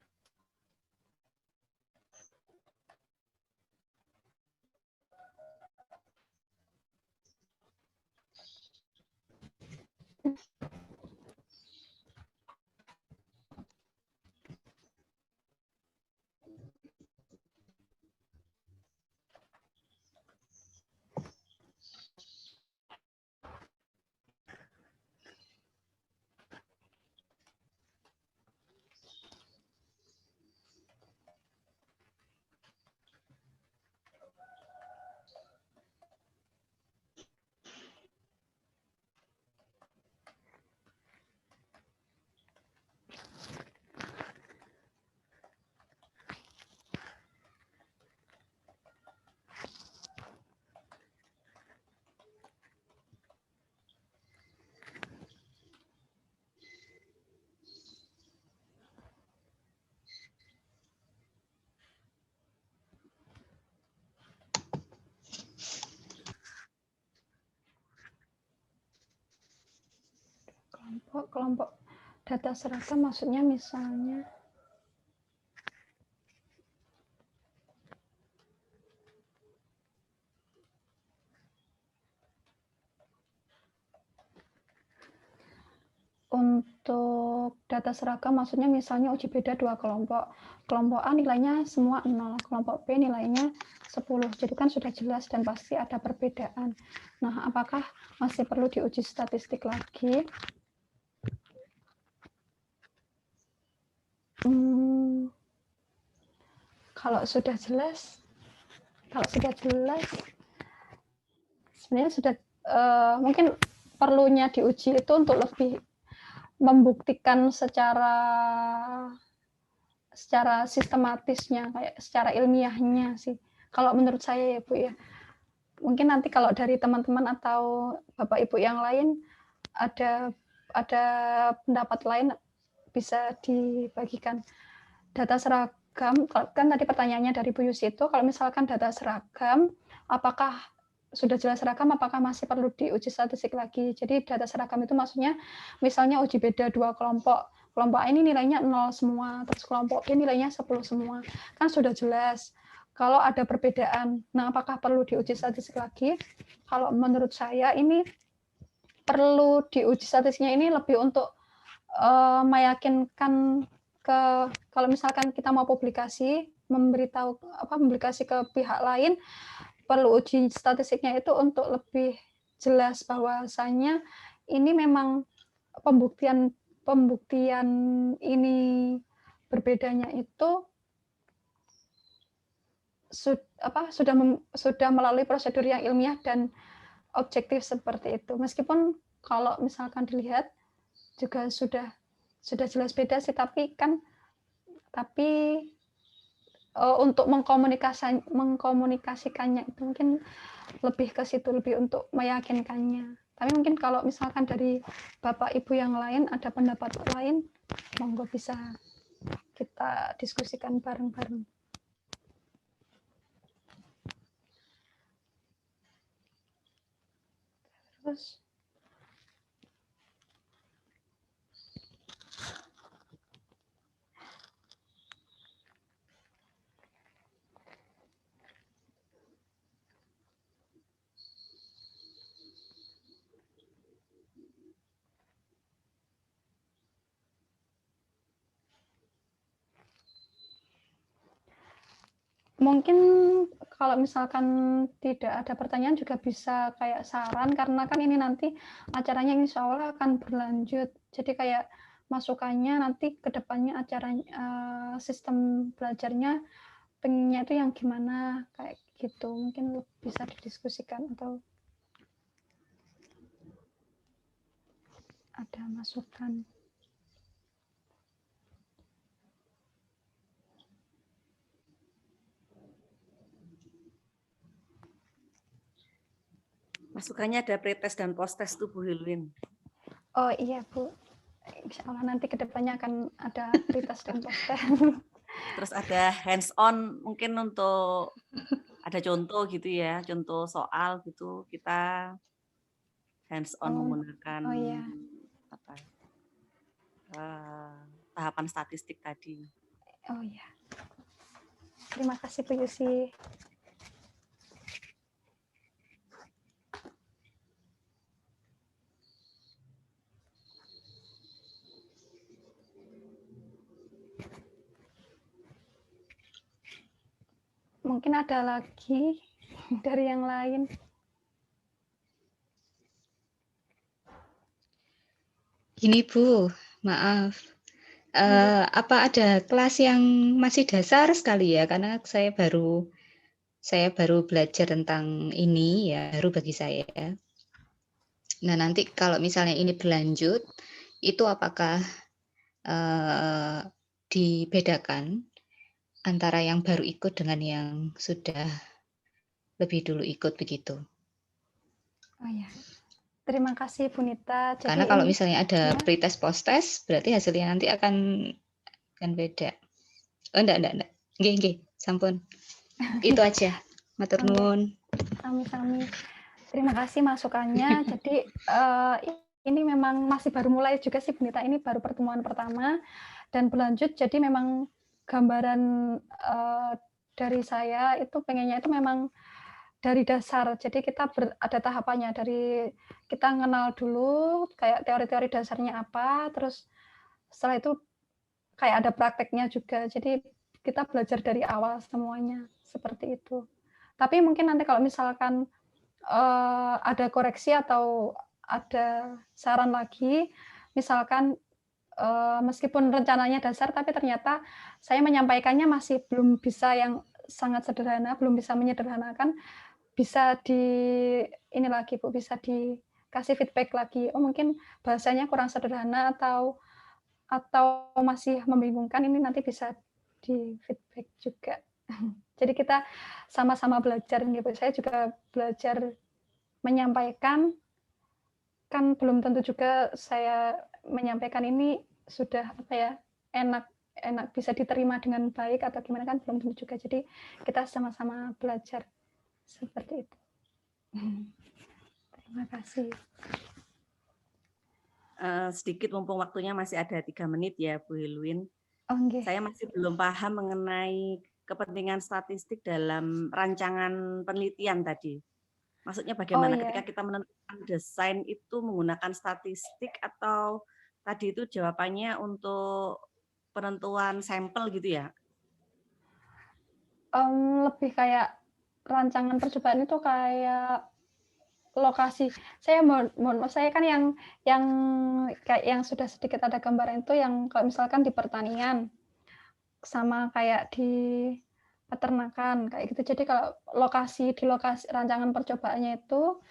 kelompok data seragam maksudnya misalnya untuk data seragam maksudnya misalnya uji beda 2 kelompok. Kelompok A nilainya semua 0, kelompok B nilainya 10. Jadi kan sudah jelas dan pasti ada perbedaan. Nah, apakah masih perlu diuji statistik lagi? Kalau sudah jelas sebenarnya sudah mungkin perlunya diuji itu untuk lebih membuktikan secara sistematisnya, kayak secara ilmiahnya sih. Kalau menurut saya ya Bu ya. Mungkin nanti kalau dari teman-teman atau Bapak Ibu yang lain ada pendapat lain bisa dibagikan. Data seragam, kan tadi pertanyaannya dari Bu Yusi itu, kalau misalkan data seragam, apakah sudah jelas seragam, apakah masih perlu diuji statistik lagi? Jadi data seragam itu maksudnya, misalnya uji beda 2 kelompok, kelompok A ini nilainya 0 semua, terus kelompok B nilainya 10 semua, kan sudah jelas. Kalau ada perbedaan, nah apakah perlu diuji statistik lagi? Kalau menurut saya ini perlu diuji statistiknya ini lebih untuk meyakinkan kalau misalkan kita mau publikasi, publikasi ke pihak lain, perlu uji statistiknya itu untuk lebih jelas bahwasanya ini memang pembuktian ini berbedanya itu sudah melalui prosedur yang ilmiah dan objektif seperti itu. Meskipun kalau misalkan dilihat juga sudah jelas beda sih, tapi untuk mengkomunikasikannya itu mungkin lebih ke situ, lebih untuk meyakinkannya. Tapi mungkin kalau misalkan dari Bapak Ibu yang lain ada pendapat lain, monggo bisa kita diskusikan bareng-bareng. Terus mungkin kalau misalkan tidak ada pertanyaan juga bisa kayak saran, karena kan ini nanti acaranya insya Allah akan berlanjut. Jadi kayak masukannya nanti ke depannya sistem belajarnya pengennya itu yang gimana, kayak gitu. Mungkin bisa didiskusikan atau ada masukan. Masukannya ada pretest dan posttest tuh Bu Hilwin. Oh iya Bu, insya Allah nanti kedepannya akan ada pretest dan posttest. Terus ada hands on, mungkin untuk ada contoh gitu ya, contoh soal gitu, kita hands on menggunakan tahapan statistik tadi. Oh iya, terima kasih Bu Yusi. Mungkin ada lagi dari yang lain. Ini Bu, maaf. Apa ada kelas yang masih dasar sekali ya? Karena saya baru belajar tentang ini ya, baru bagi saya. Nah, nanti kalau misalnya ini berlanjut, itu apakah dibedakan antara yang baru ikut dengan yang sudah lebih dulu ikut begitu? Oh ya, terima kasih Bu Nita. Jadi karena kalau misalnya ada pretest posttest, berarti hasilnya nanti akan beda. Oh enggak. Nggih, sampun. Itu aja. Matur nuwun. Sami-sami. Terima kasih masukannya. Jadi ini memang masih baru mulai juga sih, Bu Nita, ini baru pertemuan pertama dan berlanjut, jadi memang gambaran, dari saya itu pengennya itu memang dari dasar. Jadi kita ada tahapannya, dari kita kenal dulu kayak teori-teori dasarnya apa, terus setelah itu kayak ada prakteknya juga. Jadi kita belajar dari awal semuanya, seperti itu. Tapi mungkin nanti kalau misalkan, ada koreksi atau ada saran lagi, misalkan, meskipun rencananya dasar, tapi ternyata saya menyampaikannya masih belum bisa yang sangat sederhana, belum bisa menyederhanakan, bisa ini lagi, Bu, bisa dikasih feedback lagi. Oh, mungkin bahasanya kurang sederhana atau masih membingungkan, ini nanti bisa di-feedback juga. Jadi kita sama-sama belajar nih, Bu. Saya juga belajar menyampaikan, kan belum tentu juga saya menyampaikan ini sudah enak bisa diterima dengan baik atau gimana, kan belum tentu juga. Jadi kita sama-sama belajar seperti itu. Terima kasih. Sedikit mumpung waktunya masih ada 3 menit ya, Bu Hilwin. Okay. Saya masih belum paham mengenai kepentingan statistik dalam rancangan penelitian tadi. Maksudnya bagaimana ketika kita menentukan desain itu menggunakan statistik atau tadi itu jawabannya untuk penentuan sampel gitu ya? Lebih kayak rancangan percobaan itu kayak lokasi. Saya saya kan yang sudah sedikit ada gambaran itu yang kalau misalkan di pertanian sama kayak di peternakan kayak gitu. Jadi kalau lokasi rancangan percobaannya itu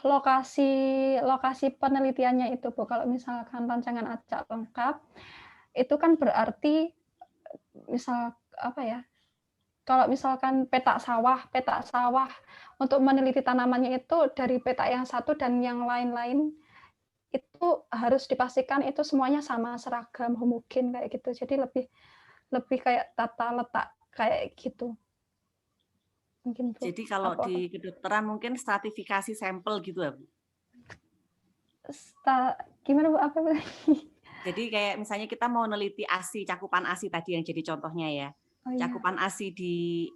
lokasi penelitiannya itu, Bu. Kalau misalkan rancangan acak lengkap itu kan berarti kalau misalkan petak sawah untuk meneliti tanamannya itu dari petak yang satu dan yang lain-lain itu harus dipastikan itu semuanya sama, seragam, homogen kayak gitu. Jadi lebih kayak tata letak kayak gitu. Mungkin, Bu. Jadi kalau di kedokteran mungkin stratifikasi sampel gitu ya, Bu? Gimana, Bu? Apa, Bu? Jadi kayak misalnya kita mau neliti ASI, cakupan ASI tadi yang jadi contohnya ya. Oh, iya. Cakupan ASI di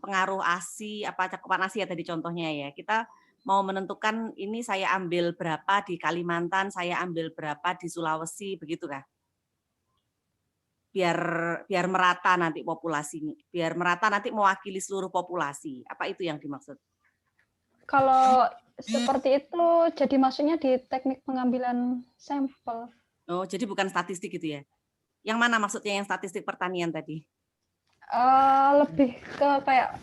pengaruh ASI cakupan ASI ya tadi contohnya ya. Kita mau menentukan ini saya ambil berapa di Kalimantan, saya ambil berapa di Sulawesi, begitu kah? Biar merata nanti populasinya, biar merata nanti mewakili seluruh populasi. Apa itu yang dimaksud? Kalau seperti itu, jadi maksudnya di teknik pengambilan sampel. Oh, jadi bukan statistik gitu ya? Yang mana maksudnya yang statistik pertanian tadi? Lebih ke kayak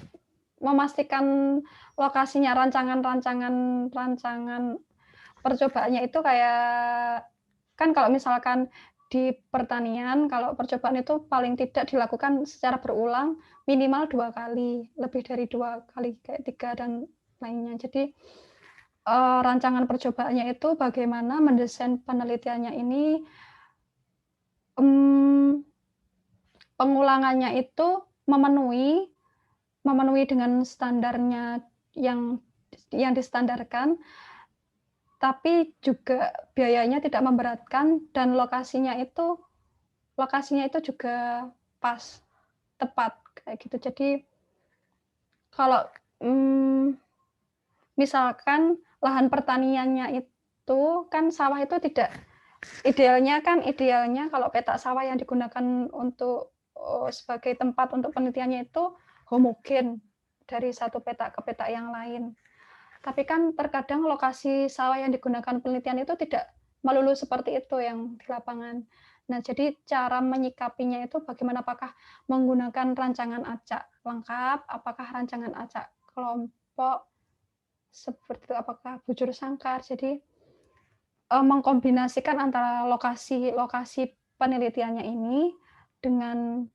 memastikan lokasinya, rancangan percobaannya itu kayak, kan kalau misalkan di pertanian, kalau percobaan itu paling tidak dilakukan secara berulang minimal 2 kali, lebih dari 2 kali, kayak 3 dan lainnya. Jadi rancangan percobaannya itu bagaimana mendesain penelitiannya ini, pengulangannya itu memenuhi dengan standarnya yang distandarkan, tapi juga biayanya tidak memberatkan dan lokasinya itu juga pas, tepat kayak gitu. Jadi kalau misalkan lahan pertaniannya itu kan sawah itu tidak idealnya kalau petak sawah yang digunakan untuk sebagai tempat untuk penelitiannya itu homogen dari satu petak ke petak yang lain. Tapi kan terkadang lokasi sawah yang digunakan penelitian itu tidak melulu seperti itu yang di lapangan. Nah, jadi cara menyikapinya itu bagaimana, apakah menggunakan rancangan acak lengkap, apakah rancangan acak kelompok, seperti itu, apakah bujur sangkar. Jadi mengkombinasikan antara lokasi penelitiannya ini dengan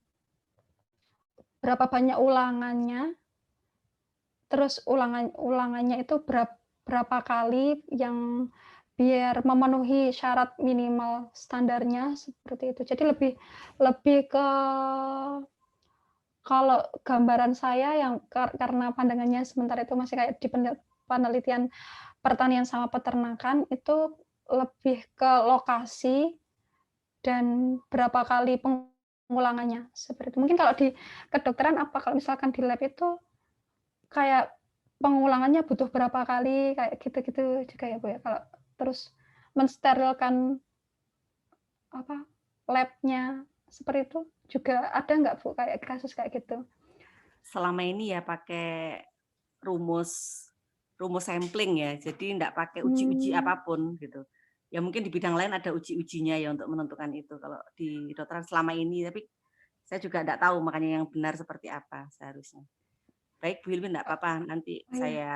berapa banyak ulangannya, terus ulangannya itu berapa kali yang biar memenuhi syarat minimal standarnya, seperti itu. Jadi lebih ke, kalau gambaran saya yang karena pandangannya sementara itu masih kayak di penelitian pertanian sama peternakan itu lebih ke lokasi dan berapa kali pengulangannya, seperti itu. Mungkin kalau di kedokteran apa, kalau misalkan di lab itu kayak pengulangannya butuh berapa kali, kayak gitu-gitu juga ya, Bu, ya? Kalau terus mensterilkan apa, lab-nya seperti itu juga ada nggak, Bu, kayak kasus kayak gitu? Selama ini ya pakai rumus sampling ya, jadi enggak pakai uji-uji apapun gitu. Ya mungkin di bidang lain ada uji-ujinya ya untuk menentukan itu kalau di kedokteran selama ini, tapi saya juga enggak tahu makanya yang benar seperti apa seharusnya. Baik Bu Hilwin, enggak apa-apa, nanti Oh, iya. saya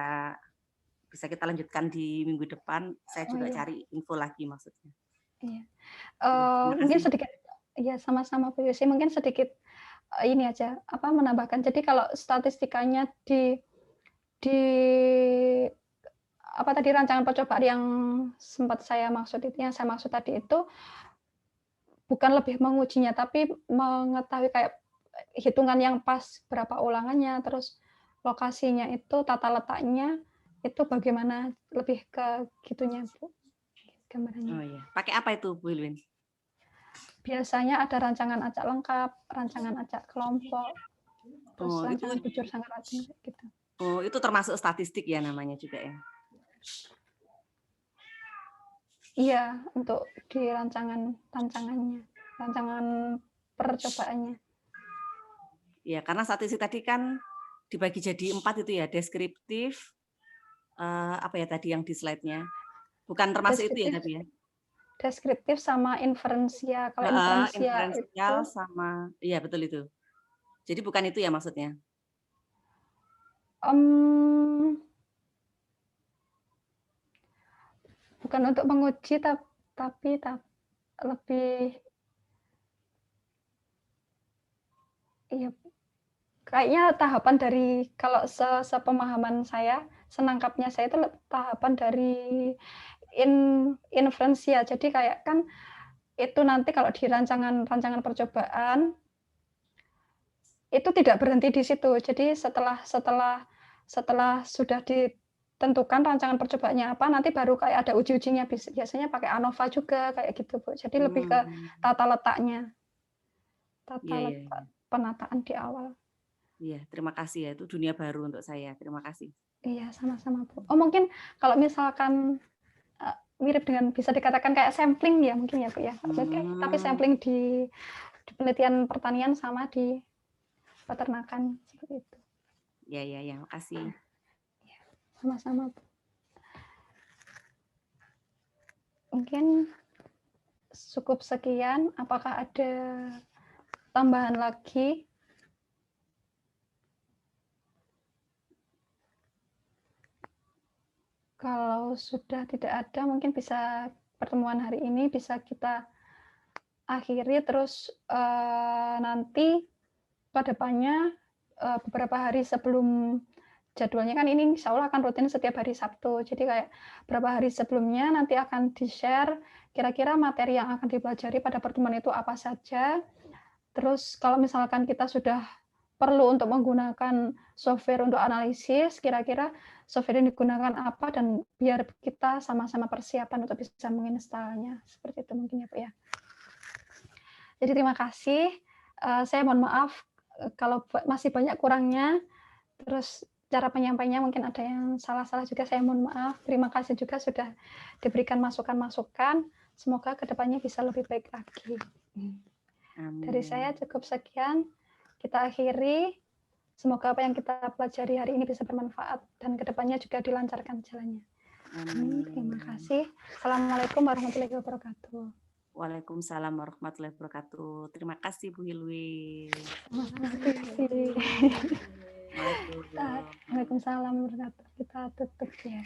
bisa kita lanjutkan di minggu depan, saya Oh, juga iya. cari info lagi maksudnya. Iya. Terima Mungkin kasih. sedikit ya sama-sama Bu Yusi, mungkin sedikit ini aja, apa, menambahkan. Jadi kalau statistikanya di apa tadi, rancangan percobaan yang sempat saya maksud itu, yang saya maksud tadi itu bukan lebih mengujinya, tapi mengetahui kayak hitungan yang pas berapa ulangannya, terus lokasinya itu, tata letaknya itu bagaimana, lebih ke gitunya, Bu, gambarannya. Oh iya, pakai apa itu Bu Hilwin? Biasanya ada rancangan acak lengkap, rancangan acak kelompok, terus Oh, itu rancangan bujur sangkar racun gitu. Oh, itu termasuk statistik ya namanya juga ya? Iya, untuk di rancangannya, rancangan percobaannya. Ya, karena statistik tadi kan dibagi jadi 4 itu ya, deskriptif, apa ya tadi yang di slide-nya? Bukan termasuk itu ya Deskriptif, tapi ya? deskriptif sama inferensia. Kalau Heeh, inferensia itu inferensial sama iya betul itu. Jadi bukan itu ya maksudnya? bukan untuk menguji, tapi lebih iya, kayaknya tahapan dari, kalau sepemahaman saya, senangkapnya saya itu tahapan dari inferensia. Jadi kayak kan itu nanti kalau di rancangan percobaan itu tidak berhenti di situ. Jadi setelah sudah ditentukan rancangan percobaannya apa, nanti baru kayak ada uji-ujinya, biasanya pakai ANOVA juga kayak gitu, Bu. Jadi lebih ke tata letaknya, tata Iya, iya. letak penataan di awal. Iya, terima kasih ya, itu dunia baru untuk saya. Terima kasih. Iya, sama-sama, Bu. Oh, mungkin kalau misalkan mirip dengan, bisa dikatakan kayak sampling ya mungkin ya, Bu, ya. Tapi sampling di penelitian pertanian sama di peternakan seperti itu. Ya, makasih. Sama-sama, Bu. Mungkin cukup sekian. Apakah ada tambahan lagi? Kalau sudah tidak ada, mungkin bisa pertemuan hari ini bisa kita akhiri, terus nanti pada depannya beberapa hari sebelum jadwalnya, kan ini insya Allah akan rutin setiap hari Sabtu. Jadi kayak beberapa hari sebelumnya nanti akan di-share kira-kira materi yang akan dipelajari pada pertemuan itu apa saja. Terus kalau misalkan kita sudah perlu untuk menggunakan software untuk analisis, kira-kira software yang digunakan apa, dan biar kita sama-sama persiapan untuk bisa menginstalnya. Seperti itu mungkin ya, Bu, ya. Jadi terima kasih. Saya mohon maaf kalau masih banyak kurangnya. Terus cara penyampaiannya mungkin ada yang salah-salah juga, saya mohon maaf. Terima kasih juga sudah diberikan masukan-masukan. Semoga kedepannya bisa lebih baik lagi. Dari saya cukup sekian. Kita akhiri. Semoga apa yang kita pelajari hari ini bisa bermanfaat dan kedepannya juga dilancarkan jalannya. Terima kasih. Assalamualaikum warahmatullahi wabarakatuh. Waalaikumsalam warahmatullahi wabarakatuh. Terima kasih Bu Hilwin. Waalaikumsalam warahmatullahi wabarakatuh. Kita tutup ya.